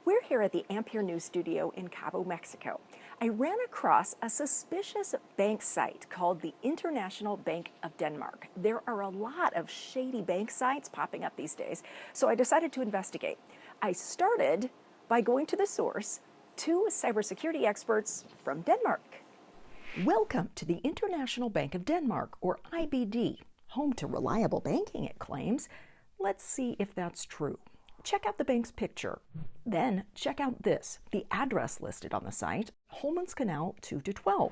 We're here at the Ampere News Studio in Cabo, Mexico. I ran across a suspicious bank site called the International Bank of Denmark. There are a lot of shady bank sites popping up these days, so I decided to investigate. I started by going to the source, two cybersecurity experts from Denmark. Welcome to the International Bank of Denmark, or IBD, home to reliable banking, it claims. Let's see if that's true. Check out the bank's picture. Then check out this, the address listed on the site, Holmens Canal 2-12.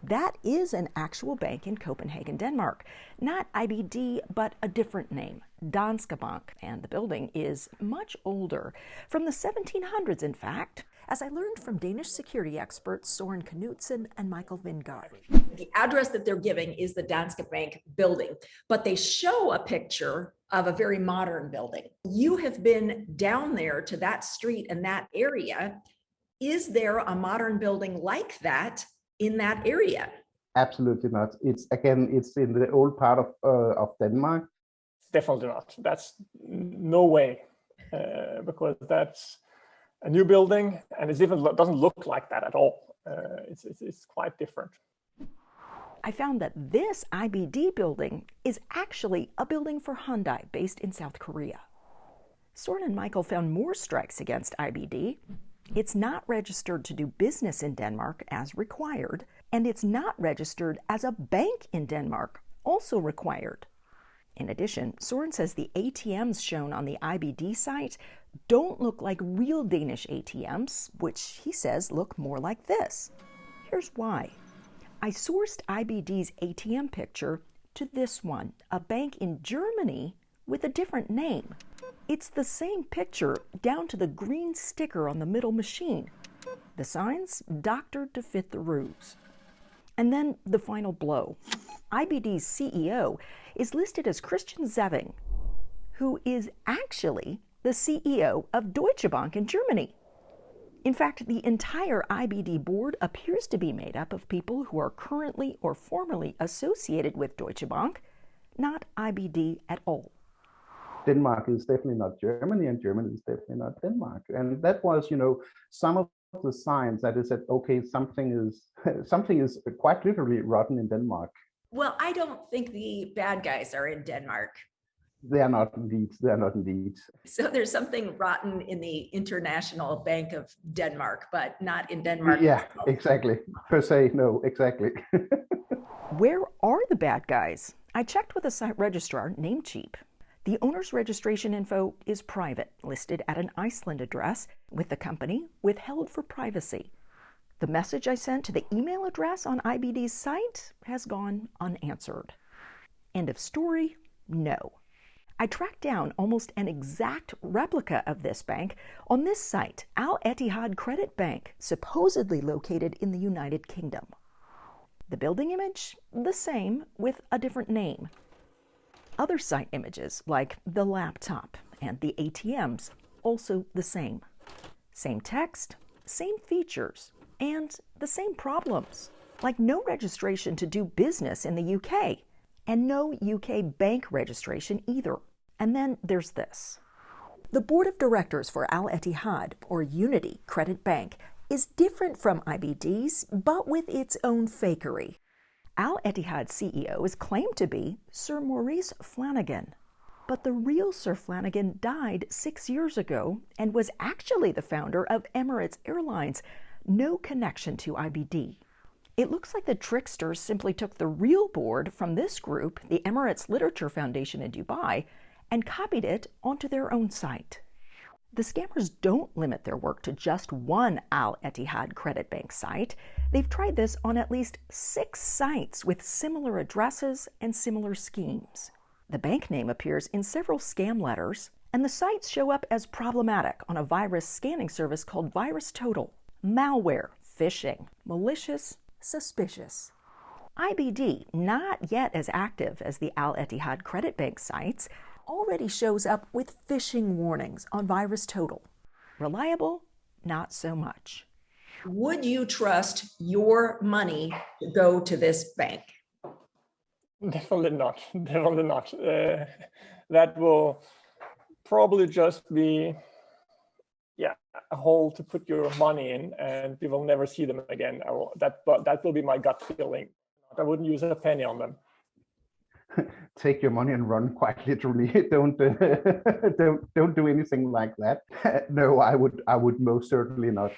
That is an actual bank in Copenhagen, Denmark. Not IBD, but a different name, Danske Bank, and the building is much older, from the 1700s in fact, as I learned from Danish security experts Søren Knudsen and Michael Vingard. The address that they're giving is the Danske Bank building, but they show a picture of a very modern building. You have been down there to that street and that area. Is there a modern building like that in that area? Absolutely not. It's in the old part of Denmark. Definitely not. That's no way, because that's a new building, and it even doesn't look like that at all. It's quite different. I found that this IBD building is actually a building for Hyundai based in South Korea. Søren and Michael found more strikes against IBD. It's not registered to do business in Denmark as required, and it's not registered as a bank in Denmark, also required. In addition, Søren says the ATMs shown on the IBD site don't look like real Danish ATMs, which he says look more like this. Here's why. I sourced IBD's ATM picture to this one, a bank in Germany with a different name. It's the same picture down to the green sticker on the middle machine. The signs doctored to fit the ruse. And then the final blow. IBD's CEO is listed as Christian Zeving, who is actually the CEO of Deutsche Bank in Germany. In fact, the entire IBD board appears to be made up of people who are currently or formerly associated with Deutsche Bank, not IBD at all. Denmark is definitely not Germany, and Germany is definitely not Denmark. And that was, some of the signs that is that, okay, something is quite literally rotten in Denmark. Well, I don't think the bad guys are in Denmark. They are not indeed. They are not indeed. So there's something rotten in the International Bank of Denmark, but not in Denmark. Yeah, exactly. Per se, no, exactly. Where are the bad guys? I checked with a site registrar, Namecheap. The owner's registration info is private, listed at an Iceland address, with the company withheld for privacy. The message I sent to the email address on IBD's site has gone unanswered. End of story? No. I tracked down almost an exact replica of this bank on this site, Al Etihad Credit Bank, supposedly located in the United Kingdom. The building image, the same, with a different name. Other site images, like the laptop and the ATMs, also the same. Same text, same features, and the same problems, like no registration to do business in the UK, and no UK bank registration either. And then there's this. The board of directors for Al Etihad, or Unity Credit Bank, is different from IBD's, but with its own fakery. Al Etihad's CEO is claimed to be Sir Maurice Flanagan, but the real Sir Flanagan died 6 years ago and was actually the founder of Emirates Airlines, no connection to IBD. It looks like the tricksters simply took the real board from this group, the Emirates Literature Foundation in Dubai, and copied it onto their own site. The scammers don't limit their work to just one Al Etihad Credit Bank site. They've tried this on at least 6 sites with similar addresses and similar schemes. The bank name appears in several scam letters, and the sites show up as problematic on a virus scanning service called VirusTotal. Malware, phishing, malicious, suspicious. IBD, not yet as active as the Al Etihad Credit Bank sites, already shows up with phishing warnings on VirusTotal. Reliable? Not so much. Would you trust your money to go to this bank? Definitely not. Definitely not. That will probably just be, a hole to put your money in, and we will never see them again. That will be my gut feeling. I wouldn't use a penny on them. Take your money and run, quite literally. Don't don't do anything like that. No, I would most certainly not.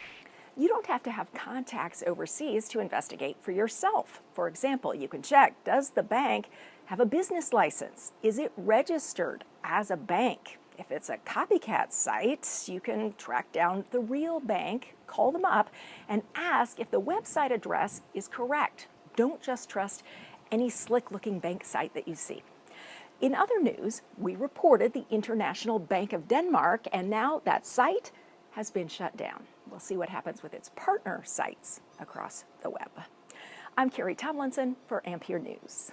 You don't have to have contacts overseas to investigate for yourself. For example, you can check, does the bank have a business license? Is it registered as a bank? If it's a copycat site, you can track down the real bank, call them up, and ask if the website address is correct. Don't just trust any slick-looking bank site that you see. In other news, we reported the International Bank of Denmark, and now that site has been shut down. We'll see what happens with its partner sites across the web. I'm Carrie Tomlinson for Ampere News.